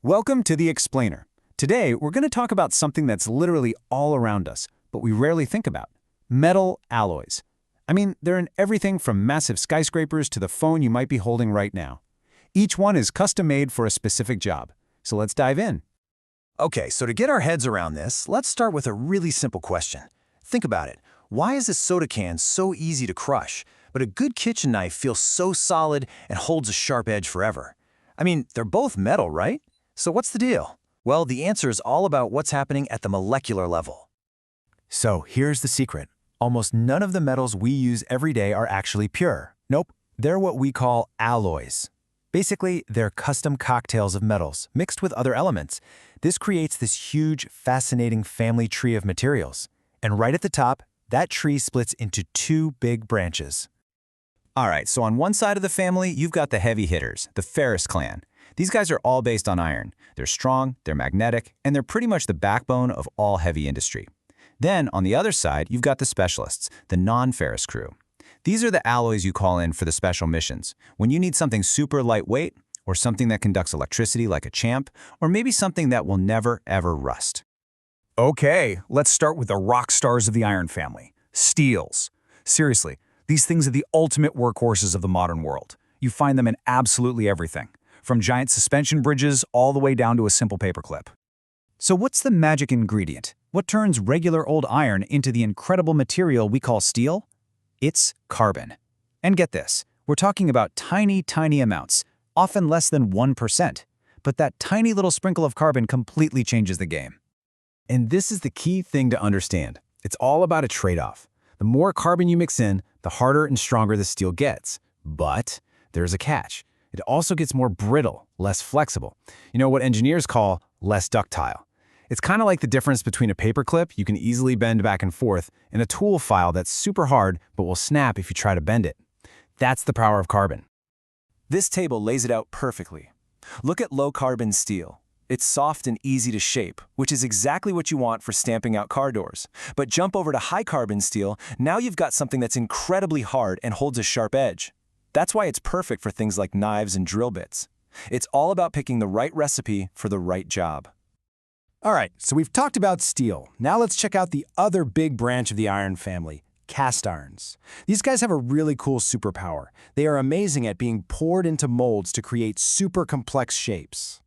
Welcome to The Explainer. Today, we're going to talk about something that's literally all around us, but we rarely think about. Metal alloys. I mean, they're in everything from massive skyscrapers to the phone you might be holding right now. Each one is custom-made for a specific job. So let's dive in. Okay, so to get our heads around this, let's start with a really simple question. Think about it. Why is a soda can so easy to crush, but a good kitchen knife feels so solid and holds a sharp edge forever? I mean, they're both metal, right? So what's the deal? Well, the answer is all about what's happening at the molecular level. So here's the secret. Almost none of the metals we use every day are actually pure. Nope, they're what we call alloys. Basically, they're custom cocktails of metals mixed with other elements. This creates this huge, fascinating family tree of materials. And right at the top, that tree splits into two big branches. All right, so on one side of the family, you've got the heavy hitters, the ferrous clan. These guys are all based on iron. They're strong, they're magnetic, and they're pretty much the backbone of all heavy industry. Then, on the other side, you've got the specialists, the non-ferrous crew. These are the alloys you call in for the special missions, when you need something super lightweight, or something that conducts electricity like a champ, or maybe something that will never, ever rust. Okay, let's start with the rock stars of the iron family, steels. Seriously, these things are the ultimate workhorses of the modern world. You find them in absolutely everything, from giant suspension bridges all the way down to a simple paperclip. So what's the magic ingredient? What turns regular old iron into the incredible material we call steel? It's carbon. And get this, we're talking about tiny, tiny amounts, often less than 1%. But that tiny little sprinkle of carbon completely changes the game. And this is the key thing to understand. It's all about a trade-off. The more carbon you mix in, the harder and stronger the steel gets. But there's a catch. It also gets more brittle, less flexible. You know what engineers call less ductile. It's kind of like the difference between a paperclip you can easily bend back and forth and a tool file that's super hard but will snap if you try to bend it. That's the power of carbon. This table lays it out perfectly. Look at low-carbon steel. It's soft and easy to shape, which is exactly what you want for stamping out car doors. But jump over to high-carbon steel, now you've got something that's incredibly hard and holds a sharp edge. That's why it's perfect for things like knives and drill bits. It's all about picking the right recipe for the right job. All right, so we've talked about steel. Now let's check out the other big branch of the iron family, cast irons. These guys have a really cool superpower. They are amazing at being poured into molds to create super complex shapes.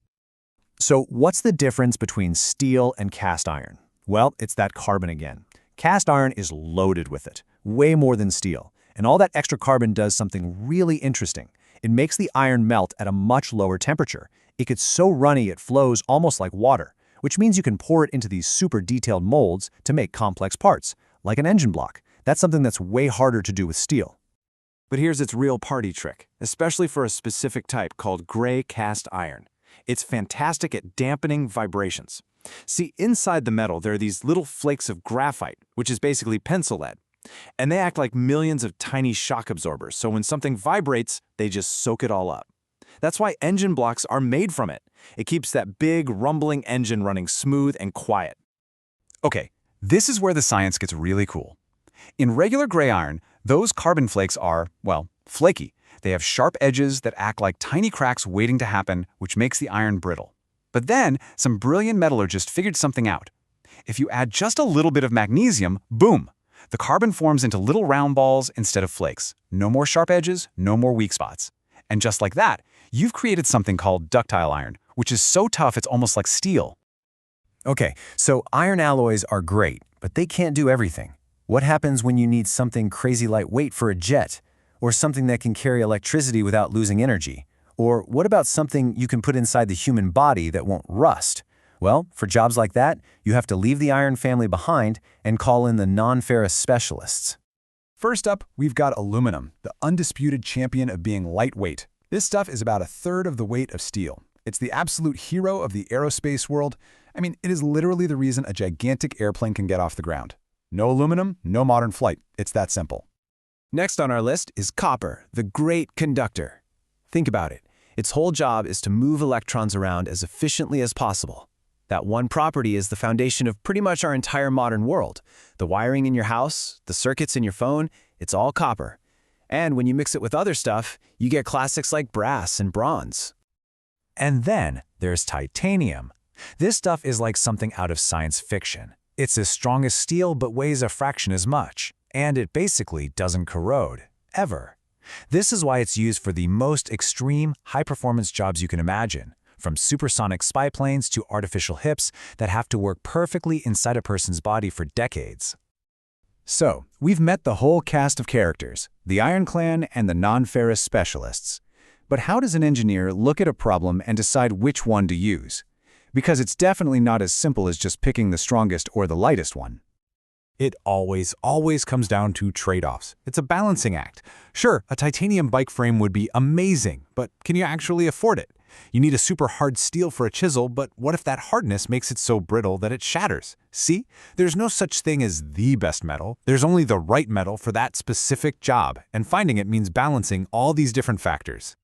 So what's the difference between steel and cast iron? Well, it's that carbon again. Cast iron is loaded with it, way more than steel. And all that extra carbon does something really interesting. It makes the iron melt at a much lower temperature. It gets so runny it flows almost like water, which means you can pour it into these super detailed molds to make complex parts, like an engine block. That's something that's way harder to do with steel. But here's its real party trick, especially for a specific type called gray cast iron. It's fantastic at dampening vibrations. See, inside the metal, there are these little flakes of graphite, which is basically pencil lead. And they act like millions of tiny shock absorbers, so when something vibrates, they just soak it all up. That's why engine blocks are made from it. It keeps that big, rumbling engine running smooth and quiet. Okay, this is where the science gets really cool. In regular gray iron, those carbon flakes are, well, flaky. They have sharp edges that act like tiny cracks waiting to happen, which makes the iron brittle. But then, some brilliant metallurgists figured something out. If you add just a little bit of magnesium, boom! The carbon forms into little round balls instead of flakes. No more sharp edges, no more weak spots. And just like that, you've created something called ductile iron, which is so tough it's almost like steel. Okay, so iron alloys are great, but they can't do everything. What happens when you need something crazy lightweight for a jet? Or something that can carry electricity without losing energy? Or what about something you can put inside the human body that won't rust? Well, for jobs like that, you have to leave the iron family behind and call in the non-ferrous specialists. First up, we've got aluminum, the undisputed champion of being lightweight. This stuff is about a third of the weight of steel. It's the absolute hero of the aerospace world. I mean, it is literally the reason a gigantic airplane can get off the ground. No aluminum, no modern flight. It's that simple. Next on our list is copper, the great conductor. Think about it. Its whole job is to move electrons around as efficiently as possible. That one property is the foundation of pretty much our entire modern world. The wiring in your house, the circuits in your phone, it's all copper. And when you mix it with other stuff, you get classics like brass and bronze. And then, there's titanium. This stuff is like something out of science fiction. It's as strong as steel but weighs a fraction as much, and it basically doesn't corrode, ever. This is why it's used for the most extreme, high-performance jobs you can imagine, from supersonic spy planes to artificial hips that have to work perfectly inside a person's body for decades. So, we've met the whole cast of characters, the Iron Clan and the non-ferrous specialists. But how does an engineer look at a problem and decide which one to use? Because it's definitely not as simple as just picking the strongest or the lightest one. It always comes down to trade-offs. It's a balancing act. Sure, a titanium bike frame would be amazing, but can you actually afford it? You need a super hard steel for a chisel, but what if that hardness makes it so brittle that it shatters? See, there's no such thing as the best metal. There's only the right metal for that specific job, and finding it means balancing all these different factors.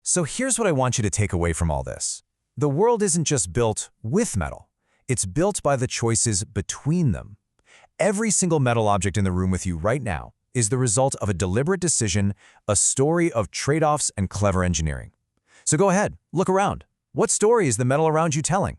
So here's what I want you to take away from all this. The world isn't just built with metal. It's built by the choices between them. Every single metal object in the room with you right now is the result of a deliberate decision, a story of trade-offs and clever engineering. So go ahead, look around. What story is the metal around you telling?